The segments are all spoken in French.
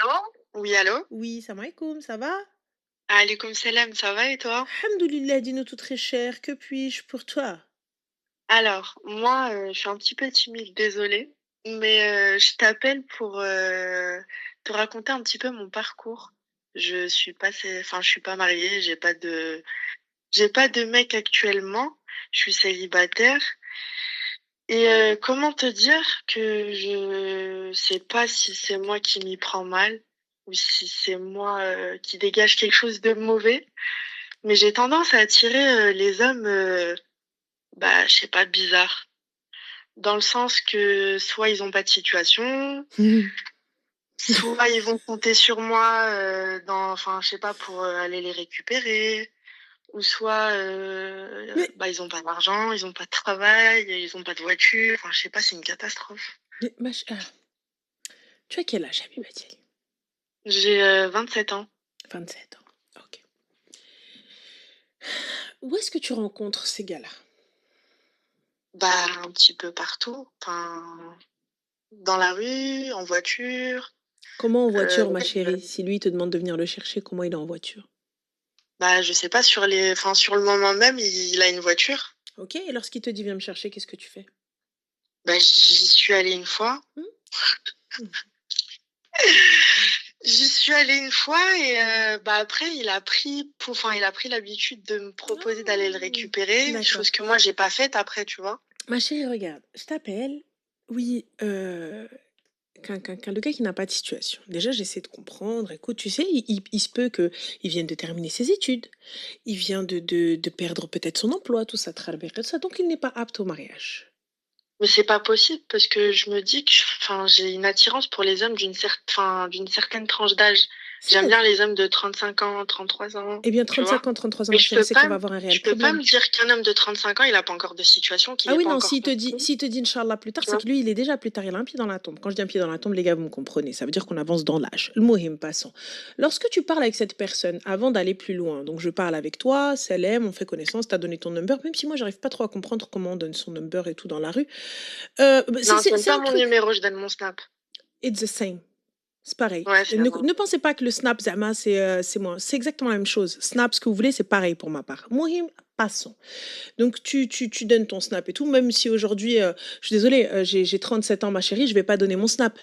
Allô? Oui, allô? Oui, salam alaikum, ça va? Alaikum salam, ça va et toi? Alhamdoulilah, dis-nous tout très cher, que puis-je pour toi? Alors, moi, je suis un petit peu timide, désolée, mais je t'appelle pour, te raconter un petit peu mon parcours. Je suis pas mariée, j'ai pas de mec actuellement, je suis célibataire et comment te dire que je sais pas si c'est moi qui m'y prends mal ou si c'est moi, qui dégage quelque chose de mauvais. Mais j'ai tendance à attirer, les hommes, bah, je sais pas, bizarres. Dans le sens que soit ils ont pas de situation, soit ils vont compter sur moi, je sais pas, pour, aller les récupérer ou soit, Mais, bah, ils ont pas d'argent, ils ont pas de travail, ils ont pas de voiture, enfin, je sais pas, c'est une catastrophe. tu as quel âge, Habibatil? J'ai, 27 ans. 27 ans, ok. Où est-ce que tu rencontres ces gars-là? Bah, un petit peu partout, enfin, dans la rue, en voiture, Comment en voiture, ma heu chérie? Si lui te demande de venir le chercher, comment il est en voiture? Bah, je sais pas, sur le moment même, il a une voiture. Ok, et lorsqu'il te dit viens me chercher, qu'est-ce que tu fais? Bah, j'y suis allée une fois. Hmm. Hmm. J'y suis allée une fois et bah, après il a pris l'habitude de me proposer d'aller le Ah, récupérer, d'accord. chose que moi j'ai pas faite après, tu vois? Ma chérie, regarde, je t'appelle. Oui, le gars qui n'a pas de situation, déjà j'essaie de comprendre. Écoute, tu sais, il se peut que il vienne de terminer ses études, il vient de perdre peut-être son emploi, tout ça, tralala, tout ça, donc il n'est pas apte au mariage. Mais c'est pas possible parce que je me dis que j'ai une attirance pour les hommes d'une certaine tranche d'âge. J'aime bien C'est-à-dire, les hommes de 35 ans, 33 ans, eh bien, tu vois? 35 ans, 33 ans, Mais ma chérie, c'est qu'on va avoir un réel je peux pas problème. me dire qu'un homme de 35 ans, il a pas encore de situation, qu'il Ah est oui, pas non, encore construit, s'il te dit Inch'Allah plus tard, tu c'est vois? que lui, il est déjà plus tard, il a un pied dans la tombe. Quand je dis un pied dans la tombe, les gars, vous me comprenez, ça veut dire qu'on avance dans l'âge. Le mohim passant. Lorsque tu parles avec cette personne, avant d'aller plus loin, donc je parle avec toi, Salem, on fait connaissance, t'as donné ton number, même si moi, j'arrive pas trop à comprendre comment on donne son number et tout dans la rue. Non, je donne C'est pas un mon truc, numéro, je donne mon Snap. it's the same. C'est pareil. Ouais, c'est moi. Ne pensez pas que le Snap, Zama, c'est moi. C'est exactement la même chose. Snap, ce que vous voulez, c'est pareil pour ma part. Mohim, passons. Donc, tu donnes ton Snap et tout, même si aujourd'hui, je suis désolée, j'ai 37 ans, ma chérie, je vais pas donner mon Snap.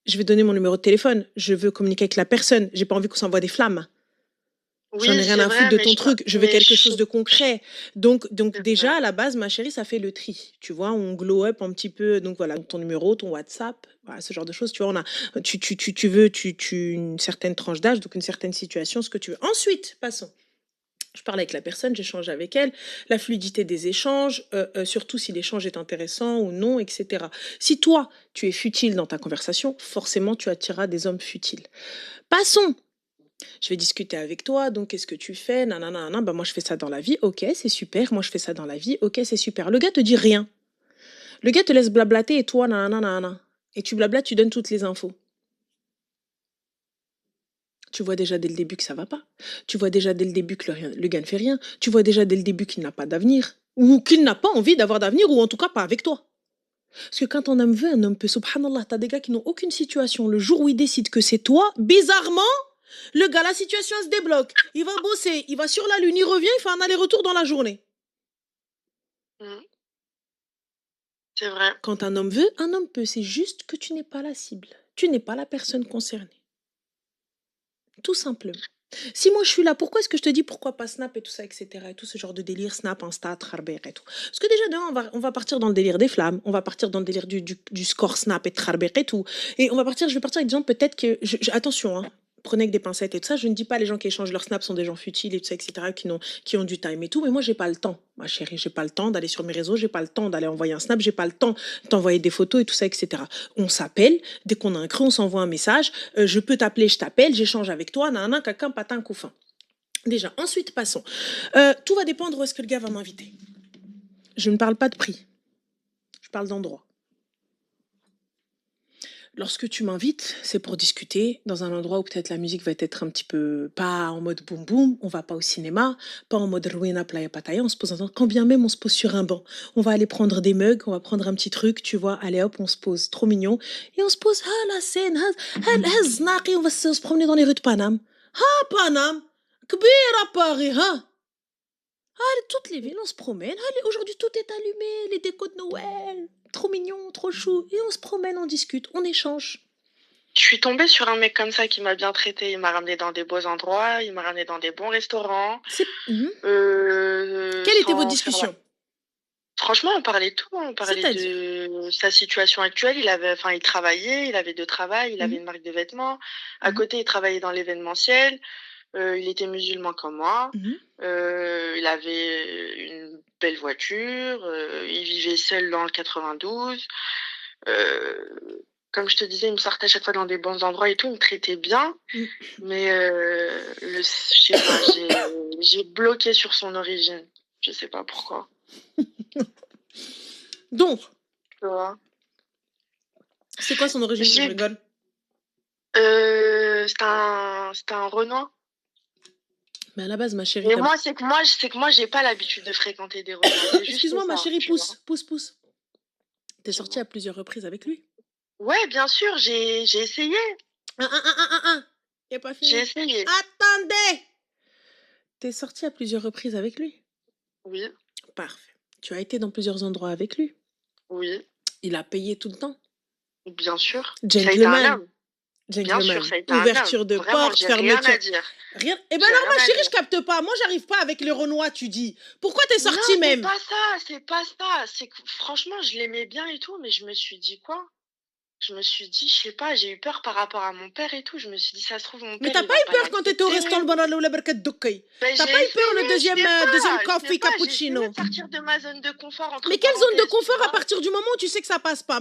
Je vais donner mon numéro de téléphone. Je veux communiquer avec la personne. J'ai pas envie qu'on s'envoie des flammes. J'en Oui, ai rien c'est à foutre vrai, de ton truc. Je veux mais quelque je chose sais de concret. Donc c'est vrai. déjà, à la base, ma chérie, ça fait le tri. Tu vois, on glow up un petit peu. Donc voilà, ton numéro, ton WhatsApp, voilà, ce genre de choses. Tu vois, tu veux, une certaine tranche d'âge, donc une certaine situation, ce que tu veux. Ensuite, passons. Je parle avec la personne, j'échange avec elle, la fluidité des échanges, surtout si l'échange est intéressant ou non, etc. Si toi, tu es futile dans ta conversation, forcément, tu attireras des hommes futiles. Passons. Je vais discuter avec toi, donc qu'est-ce que tu fais? Nanana, nanana. Bah, moi je fais ça dans la vie, ok, c'est super. Moi je fais ça dans la vie, ok, c'est super. Le gars te dit rien. Le gars te laisse blablater et toi, nanana, nanana. Et tu blablates, tu donnes toutes les infos. Tu vois déjà dès le début que ça va pas. Tu vois déjà dès le début que le gars ne fait rien. Tu vois déjà dès le début qu'il n'a pas d'avenir. Ou qu'il n'a pas envie d'avoir d'avenir, ou en tout cas pas avec toi. Parce que quand un homme veut, un homme peut. Subhanallah, t'as des gars qui n'ont aucune situation. Le jour où ils décident que c'est toi, bizarrement, le gars, la situation elle se débloque. Il va bosser, il va sur la lune, il revient, il fait un aller-retour dans la journée. Mmh, c'est vrai. Quand un homme veut, un homme peut. C'est juste que tu n'es pas la cible. Tu n'es pas la personne concernée. Tout simplement. Si moi je suis là, pourquoi est-ce que je te dis pourquoi pas Snap et tout ça, etc. Et tout ce genre de délire, Snap, Insta, Trarber et tout. Parce que déjà, on va partir dans le délire des flammes, on va partir dans le délire du score Snap et Trarber et tout. Et je vais partir avec des gens peut-être que. Attention, hein, prenez avec des pincettes et tout ça. Je ne dis pas les gens qui échangent leur Snap sont des gens futiles et tout ça, etc. Qui ont du time et tout. Mais moi, j'ai pas le temps, ma chérie. J'ai pas le temps d'aller sur mes réseaux, j'ai pas le temps d'aller envoyer un Snap, j'ai pas le temps d'envoyer des photos et tout ça, etc. On s'appelle, dès qu'on a un creux, on s'envoie un message. Je peux t'appeler, je t'appelle, j'échange avec toi, nanana, caca, patin, couffin. Déjà, ensuite, passons. Tout va dépendre où est-ce que le gars va m'inviter. Je ne parle pas de prix, je parle d'endroit. Lorsque tu m'invites, c'est pour discuter dans un endroit où peut-être la musique va être un petit peu pas en mode boum boum, on va pas au cinéma, pas en mode Rowena Playa Pattaya, on se pose quand bien même on se pose sur un banc. On va aller prendre des mugs, on va prendre un petit truc, tu vois, allez hop, on se pose, trop mignon. Et on se pose, ah la scène, on va se promener dans les rues de Paname. Ah Paname, كبيرة Paris, hein? Allez, toutes les villes, on se promène. Allez, aujourd'hui tout est allumé, les décos de Noël, trop mignon, trop chou. Et on se promène, on discute, on échange. Je suis tombée sur un mec comme ça qui m'a bien traité. Il m'a ramené dans des beaux endroits, il m'a ramené dans des bons restaurants. Quelle était votre discussion? Franchement, on parlait de tout. On parlait de sa situation actuelle. Il travaillait, il avait 2 travails, il avait une marque de vêtements. À côté, il travaillait dans l'événementiel. Il était musulman comme moi. Il avait une belle voiture. Il vivait seul dans le 92. Comme je te disais, il me sortait à chaque fois dans des bons endroits et tout. Il me traitait bien. Mais je sais pas, j'ai bloqué sur son origine. Je sais pas pourquoi. Donc, tu vois, c'est quoi son origine? Je rigole. C'était un Renoir. Mais à la base, ma chérie. Mais moi, c'est que moi, j'ai pas l'habitude de fréquenter des Renois. Excuse-moi, ma chérie, pousse. T'es sortie à plusieurs reprises avec lui? Ouais, bien sûr, j'ai essayé. Il a pas fini. J'ai essayé. Attendez! T'es sortie à plusieurs reprises avec lui? Oui. Parfait. Tu as été dans plusieurs endroits avec lui? Oui. Il a payé tout le temps? Bien sûr. Gentleman. Bien sûr, ça a été ouverture de porte, fermeture. Rien à dire. Rien. Eh ben non, ma chérie, je capte pas. Moi, j'arrive pas avec les Renois, tu dis. Pourquoi t'es sortie même? C'est pas ça. C'est que franchement, je l'aimais bien et tout, mais je me suis dit quoi? Je me suis dit, je sais pas, j'ai eu peur par rapport à mon père et tout. Je me suis dit, ça se trouve, mon père. Mais t'as pas eu peur quand t'étais au restaurant le Barkat Doukay? T'as pas eu peur le deuxième coffee cappuccino? J'ai essayé de sortir de ma zone de confort. Mais quelle zone de confort à partir du moment où tu sais que ça passe pas?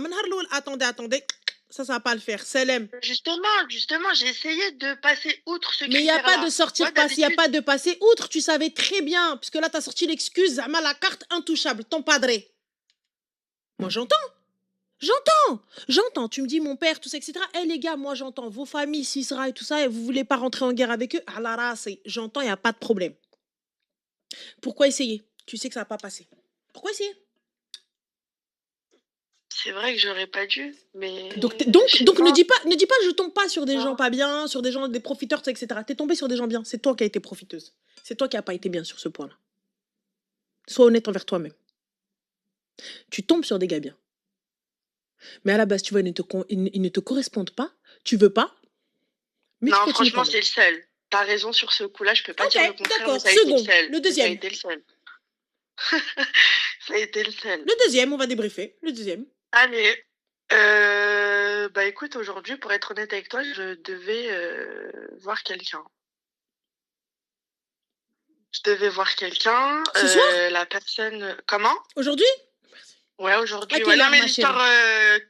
Attendez. Ça va pas le faire. Selem. Justement, j'ai essayé de passer outre ce critère-là. Mais il n'y a pas de sortir passe, il n'y a pas de passer outre. Tu savais très bien, puisque là, tu as sorti l'excuse, Zama, la carte intouchable, ton padré. Moi, J'entends. Tu me dis, mon père, tout ça, etc. Eh, les gars, moi, j'entends. Vos familles, Sisra et tout ça, et vous voulez pas rentrer en guerre avec eux? Ah là là, j'entends, il n'y a pas de problème. Pourquoi essayer? Tu sais que ça va pas passer. Pourquoi essayer? C'est vrai que j'aurais pas dû, mais... Donc ne dis pas je tombe pas sur des gens pas bien, sur des gens, des profiteurs, etc. T'es tombée sur des gens bien. C'est toi qui as été profiteuse. C'est toi qui n'as pas été bien sur ce point-là. Sois honnête envers toi-même. Tu tombes sur des gars bien. Mais à la base, tu vois, ils ne te correspondent pas. Tu veux pas. Mais non, franchement, c'est le seul. T'as raison sur ce coup-là. Je peux pas dire le contraire. D'accord. Second, le deuxième. Ça a été le seul. Ça a été le seul. Le deuxième, on va débriefer. Le deuxième. Allez. Bah écoute, aujourd'hui, pour être honnête avec toi, je devais voir quelqu'un. Ce soir la personne... Comment? Aujourd'hui? Ouais, aujourd'hui. Ouais, non, mais l'histoire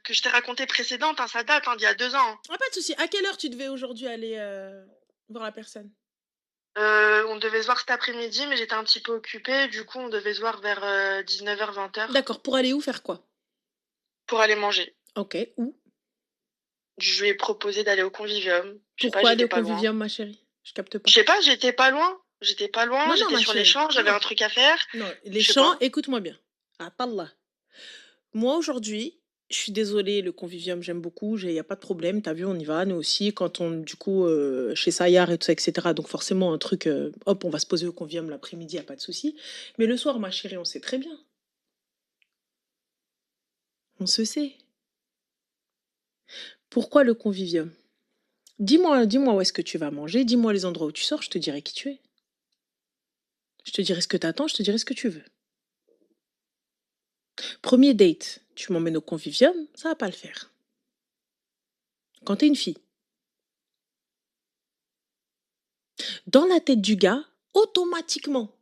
que je t'ai racontée précédente, hein, ça date d'il y a 2 ans. Ah, pas de souci. À quelle heure tu devais aujourd'hui aller voir la personne? On devait se voir cet après-midi, mais j'étais un petit peu occupée. Du coup, on devait se voir vers 19h, 20h. D'accord. Pour aller où? Faire quoi? Pour aller manger. Ok. Où? Je lui ai proposé d'aller au Convivium. Pourquoi aller au Convivium, ma chérie? Je capte pas. Je sais pas, j'étais pas loin. J'étais sur les champs, j'avais un truc à faire. Non, les champs, écoute-moi bien. Attends. Moi, aujourd'hui, je suis désolée, le Convivium, j'aime beaucoup, il n'y a pas de problème, t'as vu, on y va, nous aussi, quand on, du coup, chez Sayar et tout ça, etc. Donc forcément, un truc, hop, on va se poser au Convivium l'après-midi, il n'y a pas de souci. Mais le soir, ma chérie, on sait très bien. On se sait. Pourquoi le Convivium? Dis-moi où est-ce que tu vas manger, dis-moi les endroits où tu sors, je te dirai qui tu es. Je te dirai ce que t'attends, je te dirai ce que tu veux. Premier date, tu m'emmènes au Convivium, ça va pas le faire. Quand t'es une fille. Dans la tête du gars, automatiquement,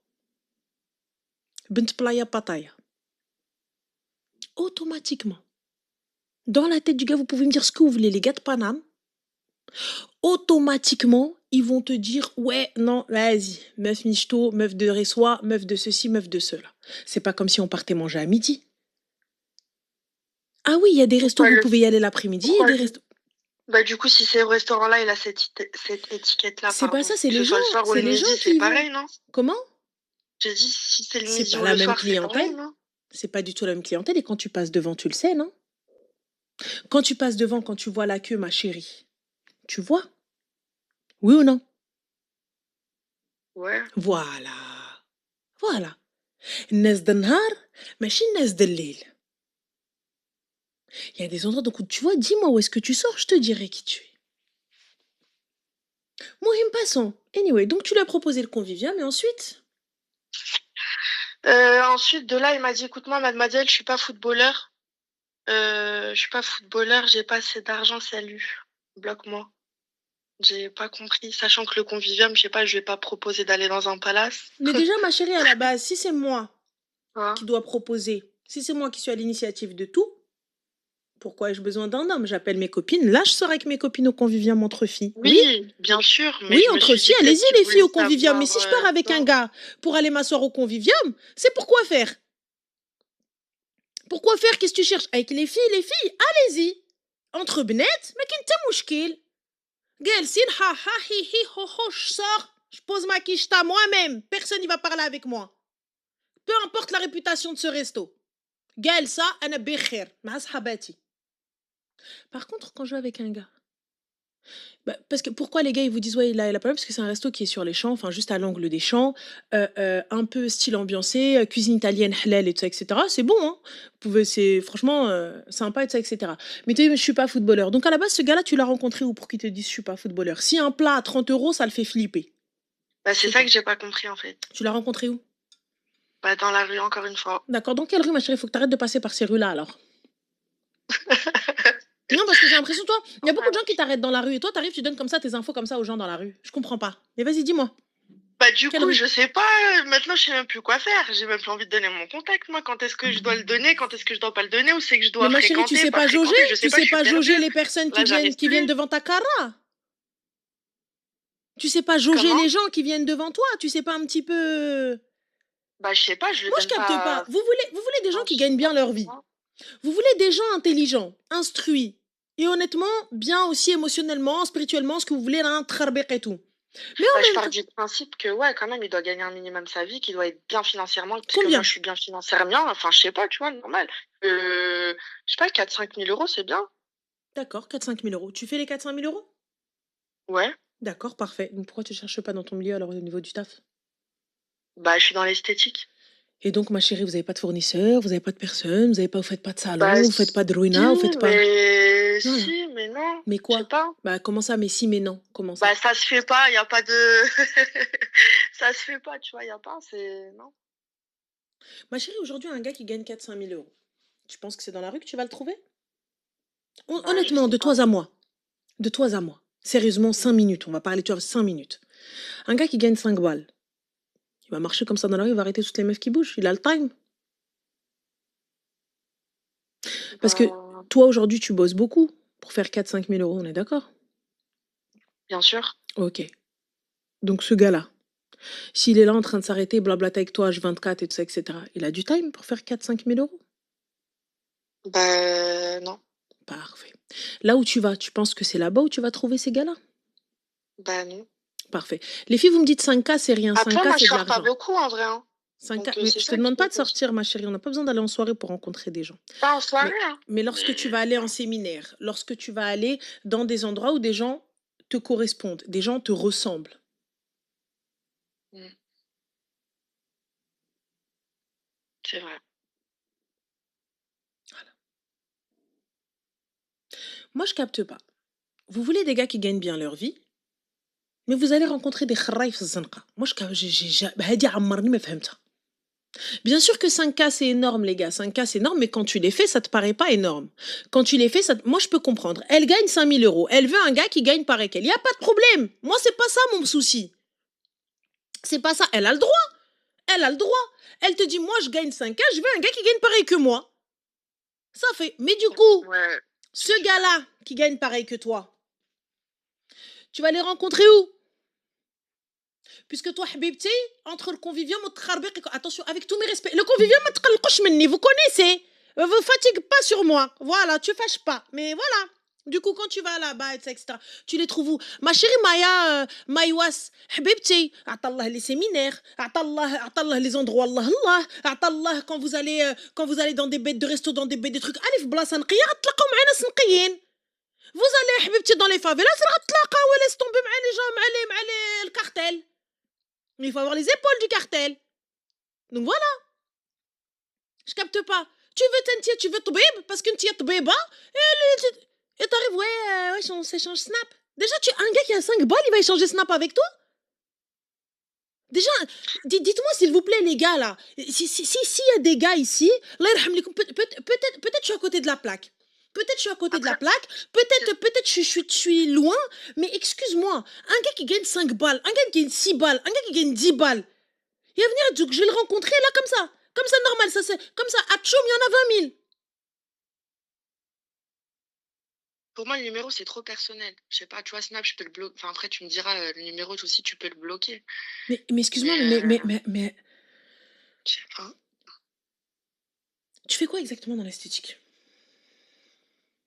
Bint Playa Pattaya. Automatiquement. Dans la tête du gars, vous pouvez me dire ce que vous voulez, les gars de Paname. Automatiquement, ils vont te dire, ouais, non, vas-y, meuf michto, meuf de Ressois, meuf de ceci, meuf de cela. C'est pas comme si on partait manger à midi. Ah oui, il y a des restos où vous pouvez y aller l'après-midi, il y a des restos... Bah, du coup, si ce restaurant-là, il a cette étiquette-là, C'est pas pardon, ça, c'est que ce les gens. soit le soir ou C'est le les gens midi, c'est qui y vont. pareil, non? Comment? J'ai dit, si c'est le C'est midi pas ou la le même soir, c'est clientèle. pareil, non? C'est pas du tout la même clientèle. Et quand tu passes devant, tu le sais, non? Quand tu passes devant, quand tu vois la queue, ma chérie, tu vois? Oui ou non? Ouais. Voilà. Voilà. الناس د النهار ماشي الناس د الليل. Il y a des endroits donc où tu vois, dis-moi où est-ce que tu sors, je te dirai qui tu es. Mohim passons. Anyway, donc tu lui as proposé le convivial, mais ensuite? Ensuite, de là, il m'a dit, écoute-moi, mademoiselle, je suis pas footballeur. Je suis pas footballeur, j'ai pas assez d'argent, salut. Bloque-moi. J'ai pas compris, sachant que le convivium, je sais pas, je vais pas proposer d'aller dans un palace. Mais déjà, ma chérie, à la base, si c'est moi Hein? qui dois proposer, si c'est moi qui suis à l'initiative de tout, pourquoi ai-je besoin d'un homme? J'appelle mes copines. Là, je sors avec mes copines au convivium entre filles. Oui? Oui, bien sûr, mais Oui, je me entre suis dit filles, peut-être allez-y qu'il les filles voulait au convivium. Mais savoir, si je pars avec un non. gars pour aller m'asseoir au convivium, c'est pourquoi faire? Pourquoi faire? Qu'est-ce que tu cherches? Avec les filles, allez-y. Entre bnettes, mais qu'est-ce que mouchkil? Gelsin, ha ha, hi hi, ho ho, je sors, je pose ma quicheta moi-même. Personne n'y va parler avec moi. Peu importe la réputation de ce resto. Gelsa, ana bekher, ma sahabati. Par contre, quand je vais avec un gars, bah, parce que pourquoi les gars ils vous disent ouais il a pas mal parce que c'est un resto qui est sur les champs, enfin juste à l'angle des champs, un peu style ambiancé, cuisine italienne halal et tout ça etc. C'est bon hein. Vous pouvez c'est franchement sympa et tout ça etc. Mais tu sais je suis pas footballeur. Donc à la base ce gars-là tu l'as rencontré où pour qu'il te dise je suis pas footballeur. Si un plat à 30 € ça le fait flipper. Bah, c'est C'est ça quoi? que j'ai pas compris, en fait. Tu l'as rencontré où? Bah, dans la rue, encore une fois. D'accord. Dans quelle rue ma chérie? Faut que t'arrêtes de passer par ces rues-là alors. Non parce que j'ai l'impression toi il y a beaucoup de gens qui t'arrêtent dans la rue et toi t'arrives tu donnes comme ça tes infos comme ça aux gens dans la rue. Je comprends pas. Mais vas-y dis-moi. Bah, du Quelle coup, rue? je sais pas, maintenant, je sais même plus quoi faire. J'ai même plus envie de donner mon contact, moi. Quand est-ce que je dois le donner? Quand est-ce que je dois pas le donner? Où c'est que je Mais dois ma chérie, tu fréquenter, sais pas pas jauger, fréquenter? Je sais tu pas, sais je suis pas jauger perdue. les personnes Là, j'arrive qui viennent plus. devant ta cara. Tu sais pas jauger Comment? les gens qui viennent devant toi. Tu sais pas un petit peu. Bah, je sais pas, je le Moi, je donne capte pas. pas. Vous voulez des gens Enfin, qui je sais gagnent pas. bien leur vie. Vous voulez des gens intelligents, instruits et honnêtement bien aussi émotionnellement, spirituellement, ce que vous voulez, là, un trarbek et tout. Mais Bah, en je même pars temps, du principe que, ouais, quand même, il doit gagner un minimum sa vie, qu'il doit être bien financièrement, parce que moi, combien? je suis bien financièrement. Enfin, je sais pas, tu vois, normal. Je sais pas, 4 000 à 5 000 euros, c'est bien. D'accord, 4 000 à 5 000 euros. Tu fais les 4 000 à 5 000 euros? Ouais. D'accord, parfait. Donc pourquoi tu cherches pas dans ton milieu alors au niveau du taf? Bah, je suis dans l'esthétique. Et donc, ma chérie, vous avez pas de fournisseur, vous avez pas de personne, vous faites pas de Bah, salon, vous faites pas de si, ruina, vous faites pas. Voilà. mais non, Mais je sais quoi? pas. Bah, comment ça? Mais si, mais non. Comment ça? Bah, ça se fait pas, y a pas de. Ça se fait pas, tu vois, y a pas, c'est. Non. Ma chérie, aujourd'hui, un gars qui gagne 4 5 000 euros, tu penses que c'est dans la rue que tu vas le trouver? Bah, je Honnêtement, sais de pas. toi à moi. De toi à moi. Sérieusement, 5 minutes. On va parler, tu vois, 5 minutes. Un gars qui gagne 5 balles, il va marcher comme ça dans la rue, il va arrêter toutes les meufs qui bougent. Il a le time. Parce que Bah, toi, aujourd'hui, tu bosses beaucoup pour faire 4 5 000 euros, on est d'accord? bien sûr. Ok. Donc, ce gars-là, s'il est là en train de s'arrêter, blablater avec toi, H24 et tout ça, etc., il a du time pour faire 4 5 000 euros? Bah, non. Parfait. Là où tu vas, tu penses que c'est là-bas où tu vas trouver ces gars-là? Bah, non. Parfait. Les filles, vous me dites 5K, c'est rien. Après, 5K, moi, je c'est de sors pas l'argent. beaucoup, en vrai, hein. 5K, Donc, mais c'est je te ça qui demande pas fait de que. sortir, ma chérie. On n'a pas besoin d'aller en soirée pour rencontrer des gens. Pas en soirée, Mais, hein. mais lorsque tu vas aller en séminaire, lorsque tu vas aller dans des endroits où des gens te correspondent, des gens te ressemblent. Mm, c'est vrai. Moi, je capte pas. Vous voulez des gars qui gagnent bien leur vie, mais vous allez rencontrer des khraïf zanqa. Moi, hadi ammarni ma fahmta. Bien sûr que 5K, c'est énorme, les gars. 5K, c'est énorme, mais quand tu les fais, ça te paraît pas énorme. Quand tu les fais, moi, je peux comprendre. Elle gagne 5 000 euros. Elle veut un gars qui gagne pareil qu'elle. Il n'y a pas de problème. Moi, c'est pas ça mon souci. C'est pas ça. Elle a le droit. Elle a le droit. Elle te dit, moi, je gagne 5K, je veux un gars qui gagne pareil que moi. Ça fait. Mais du coup, Ouais. ce gars-là qui gagne pareil que toi, tu vas les rencontrer où? Puisque toi, Habibti, entre le convivium et le kharbek, attention, avec tous mes respects, le convivium, vous connaissez. Vous fatigue pas sur moi. Voilà, tu fâches pas. Mais voilà. Du coup, quand tu vas là-bas, etc., tu les trouves où? Ma chérie Maya, Maïwas, Habibti, atallah les séminaires, atallah les endroits, Allah, atallah quand vous allez dans des bêtes de resto, dans des bêtes de trucs, allez, blas nqiya, غتلاقاو معنا ناس نقيين. Vous allez, Habibti, dans les favelas, غتلاقاو, laisse tomber مع les gens, مع le cartel. Il faut avoir les épaules du cartel. Donc voilà, je capte pas. Tu veux tentier, tu veux طبيب, parce qu'une tia طبيبة, et t'arrives, ouais, on s'échange Snap. Déjà, un gars qui a 5 balles, il va échanger Snap avec toi? Déjà, dites-moi s'il vous plaît, les gars, là. S'il y a des gars ici, Allah yarham likoum, peut-être je suis à côté de la plaque. Peut-être je suis à côté de la plaque. Peut-être je suis loin. Mais excuse-moi, un gars qui gagne 5 balles, un gars qui gagne 6 balles, un gars qui gagne 10 balles, il va venir dire que je vais le rencontrer là comme ça. Comme ça, normal. Comme ça, à Tchoum, il y en a 20 000. Pour moi, le numéro, c'est trop personnel. Je sais pas, tu vois, Snap, je peux le bloquer. Enfin, après, tu me diras, le numéro aussi, tu peux le bloquer. Mais excuse-moi, mais... Je sais pas. Tu fais quoi exactement dans l'esthétique?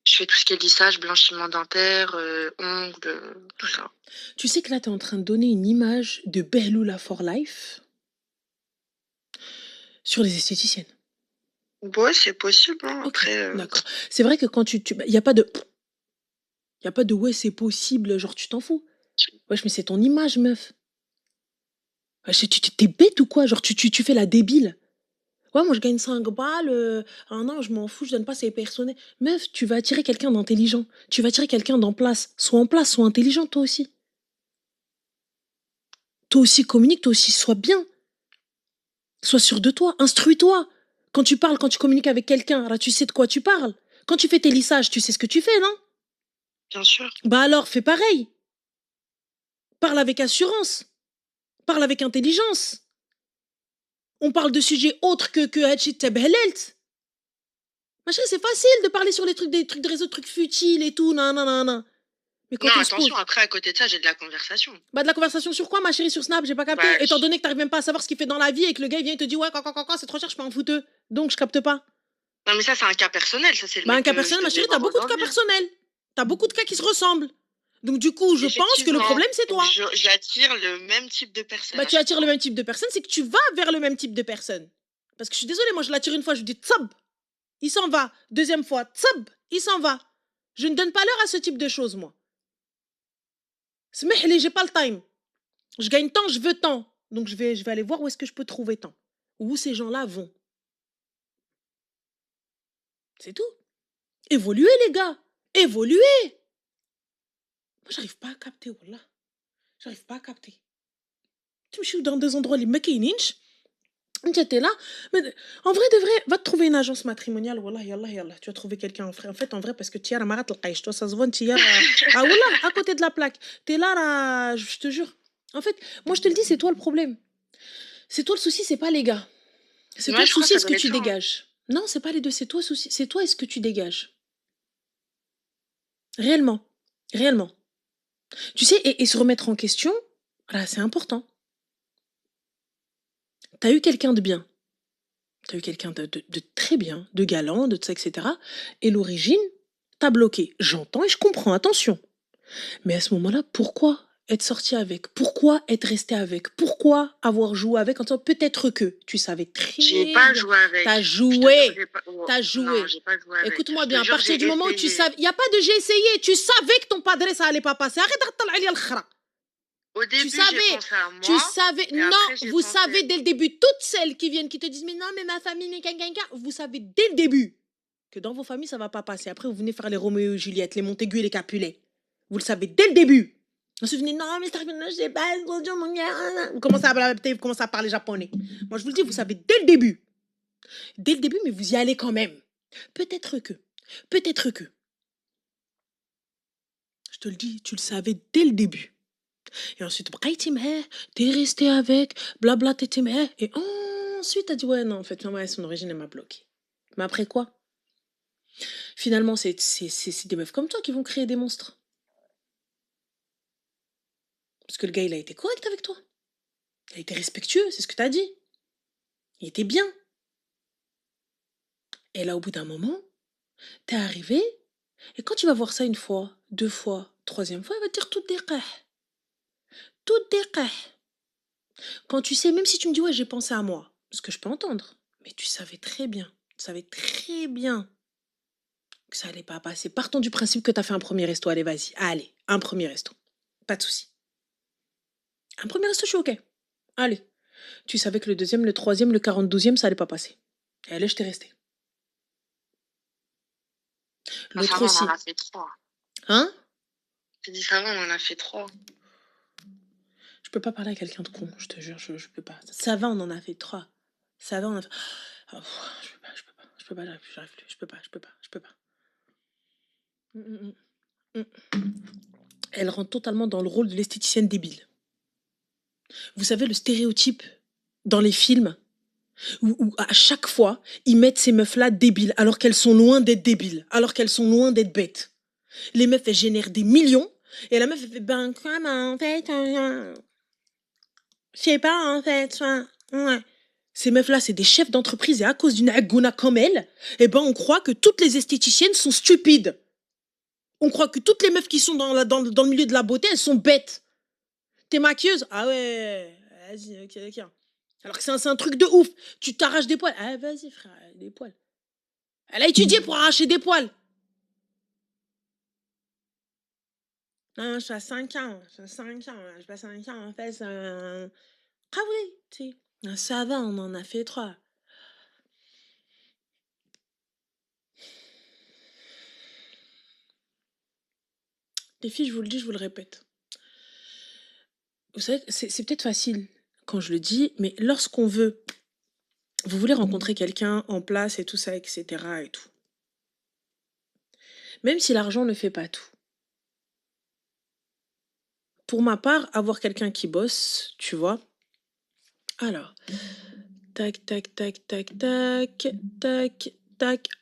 Je fais tout ce qui est lissage, blanchiment dentaire, ongles, tout ça. Tu sais que là, tu es en train de donner une image de Behloula for life sur les esthéticiennes. Ouais, c'est possible. Hein, Ok, après, d'accord. C'est vrai que quand il n'y a pas de... Il n'y a pas de ouais, c'est possible, genre tu t'en fous. Wesh, mais c'est ton image, meuf. Wesh, t'es bête ou quoi? Genre tu fais la débile. Ouais, moi je gagne 5 balles. Ah non, je m'en fous, je donne pas, c'est personnel. Meuf, tu vas attirer quelqu'un d'intelligent. Tu vas attirer quelqu'un d'en place. Sois en place, sois intelligent toi aussi. Toi aussi communique, toi aussi sois bien. Sois sûr de toi, instruis-toi. Quand tu parles, quand tu communiques avec quelqu'un, là tu sais de quoi tu parles. Quand tu fais tes lissages, tu sais ce que tu fais, non? bien sûr. Bah alors, fais pareil. Parle avec assurance. Parle avec intelligence. On parle de sujets autres que Hachit Tebhelelt. Machin, c'est facile de parler sur des trucs de réseau, trucs futiles et tout, non. Mais quand Non, on se pose... attention, après, à côté de ça, j'ai de la conversation. Bah de la conversation sur quoi, ma chérie, sur Snap? J'ai pas capté. Bah, Étant donné que t'arrives même pas à savoir ce qu'il fait dans la vie et que le gars il vient et te dit ouais, quand, c'est trop cher, je suis pas un fouteux. Donc je capte pas. non, mais ça, c'est un cas personnel. Ça, c'est le Bah un mec cas que je personnel, ma devais chérie, t'as voir beaucoup de cas aujourd'hui. personnels. T'as beaucoup de cas qui se ressemblent. Donc du coup, je pense que le Effectivement, problème c'est toi. j'attire le même type de personne. Bah tu attires le même type de personne, c'est que tu vas vers le même type de personne. Parce que je suis désolée, moi je l'attire une fois, je lui dis tsab, il s'en va. Deuxième fois, tsab, il s'en va. Je ne donne pas l'heure à ce type de choses, moi. Smehli, j'ai pas le time. Je gagne tant, je veux tant. Donc je vais aller voir où est-ce que je peux trouver tant. Où ces gens-là vont. C'est tout. Évoluez, les gars. Évoluez. Moi, j'arrive pas à capter, wallah. J'arrive pas à capter. Tu me suis dans des endroits, les mecs, tu étais là. Mais en vrai, de vrai, va te trouver une agence matrimoniale. Wallah, yallah. Tu vas trouver quelqu'un en fait, en vrai, parce que tu as marat al toi, ça se voit, tu ah, wallah, à côté de la plaque. T'es là, je te jure. En fait, moi, je te le dis, c'est toi le problème. C'est toi le souci, c'est pas les gars. C'est toi le souci, est-ce que tu dégages? Non, c'est pas les deux, c'est toi le souci. C'est toi, est-ce que tu dégages? Réellement. Tu sais, et se remettre en question, voilà, c'est important. T'as eu quelqu'un de bien. T'as eu quelqu'un de très bien, de galant, de ça, etc. Et l'origine, t'as bloqué. J'entends et je comprends, attention. Mais à ce moment-là, pourquoi être sorti avec? Pourquoi être resté avec? Pourquoi avoir joué avec en disant peut-être que tu savais très bien. J'ai pas joué avec. T'as joué. T'as joué. Non, j'ai pas joué avec. Écoute-moi bien, à partir du moment où tu savais... Il n'y a pas de j'ai essayé. Tu savais que ton padré, ça allait pas passer. Arrête de regarder le khra. Au début, j'ai pensé à moi. Tu savais. Non, vous savez dès le début. Toutes celles qui viennent, qui te disent mais non, mais ma famille, mais vous savez dès le début que dans vos familles, ça va pas passer. Après, vous venez faire les Roméo et Juliette, les Montaigu et les Capulet. Vous le savez dès le début. Ensuite, vous venez, non, mais je sais pas, vous commencez à parler japonais. Moi, je vous le dis, vous savez dès le début. Dès le début, mais vous y allez quand même. Peut-être que. Je te le dis, tu le savais dès le début. Et ensuite, t'es resté avec, blabla, t'étais et ensuite, t'as dit, ouais, non, en fait, son origine, elle m'a bloqué. Mais après quoi? Finalement, c'est des meufs comme toi qui vont créer des monstres. Parce que le gars, il a été correct avec toi. Il a été respectueux, c'est ce que t'as dit. Il était bien. Et là, au bout d'un moment, t'es arrivé, Et quand tu vas voir ça une fois, deux fois, troisième fois, il va te dire tout déqah. Tout déqah. Quand tu sais, même si tu me dis, ouais, j'ai pensé à moi, ce que je peux entendre, mais tu savais très bien que ça allait pas passer. Partons du principe que tu as fait un premier resto. Allez, vas-y. Allez, un premier resto. Pas de souci. Un premier resto, je suis OK. Allez. Tu savais que le deuxième, le troisième, le 42e, ça allait pas passer. Et allez, je t'ai resté. Ah, ça L'autre va, on en aussi. a fait 3. Hein? J'ai dit ça va, on en a fait 3. Je peux pas parler à quelqu'un de con, je te jure, je peux pas. Ça va, on en a fait 3. Ça va, on a fait... Oh, je peux pas, j'arrive plus, je peux pas. Mm, mm, mm. Elle rentre totalement dans le rôle de l'esthéticienne débile. Vous savez, le stéréotype dans les films où à chaque fois, ils mettent ces meufs-là débiles, alors qu'elles sont loin d'être débiles, alors qu'elles sont loin d'être bêtes. Les meufs, elles génèrent des millions, et la meuf, elle fait, ben, comme en fait, je sais pas, en fait, ouais. Ces meufs-là, c'est des chefs d'entreprise, et à cause d'une agouna comme elle, eh ben, on croit que toutes les esthéticiennes sont stupides. On croit que toutes les meufs qui sont dans le milieu de la beauté, elles sont bêtes. T'es maquilleuse? Ah ouais, vas-y, ok. Alors que c'est un truc de ouf. Tu t'arraches des poils. Ah, vas-y, frère, des poils. Elle a étudié pour arracher des poils. Non, je passe 5 ans. Je passe 5 ans, en fait. Ah oui, tu sais. Ça va, on en a fait 3. Les filles, je vous le dis, je vous le répète. Vous savez, c'est peut-être facile quand je le dis, mais lorsqu'on veut, vous voulez rencontrer quelqu'un en place et tout ça, etc. et tout. Même si l'argent ne fait pas tout. Pour ma part, avoir quelqu'un qui bosse, tu vois. Alors, tac,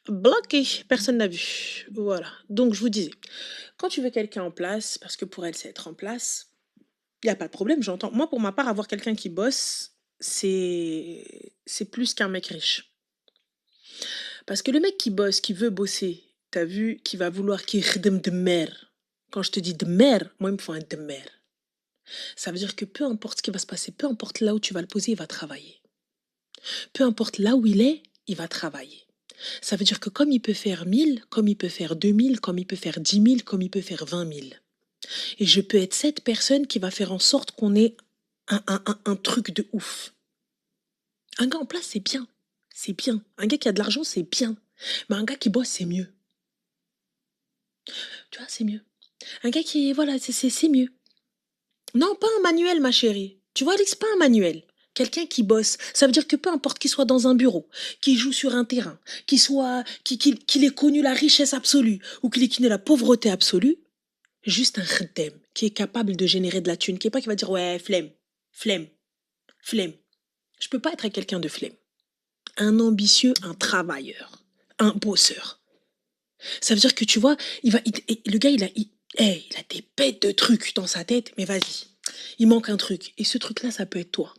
bloqué. Personne n'a vu. Voilà. Donc, je vous disais, quand tu veux quelqu'un en place, parce que pour elle, c'est être en place, il n'y a pas de problème, j'entends. Moi, pour ma part, avoir quelqu'un qui bosse, c'est plus qu'un mec riche. Parce que le mec qui bosse, qui veut bosser, t'as vu, qui va vouloir qu'il rdem de mer. Quand je te dis de mer, moi, il me faut un de mer. Ça veut dire que peu importe ce qui va se passer, peu importe là où tu vas le poser, il va travailler. Peu importe là où il est, il va travailler. Ça veut dire que comme il peut faire 1000, comme il peut faire 2000, comme il peut faire 10 000, comme il peut faire 20 000. Et je peux être cette personne qui va faire en sorte qu'on ait un truc de ouf. Un gars en place, c'est bien. C'est bien. Un gars qui a de l'argent, c'est bien. Mais un gars qui bosse, c'est mieux. Tu vois, c'est mieux. Un gars qui, voilà, c'est mieux. Non, pas un manuel, ma chérie. Tu vois, Alex, pas un manuel. Quelqu'un qui bosse. Ça veut dire que peu importe qu'il soit dans un bureau, qu'il joue sur un terrain, qu'il ait connu la richesse absolue ou qu'il ait connu la pauvreté absolue, juste un khdem qui est capable de générer de la thune, qui est pas qui va dire ouais, flemme. Je peux pas être avec quelqu'un de flemme. Un ambitieux, un travailleur, un bosseur. Ça veut dire que tu vois, le gars, il a des bêtes de trucs dans sa tête, mais vas-y, il manque un truc. Et ce truc-là, ça peut être toi.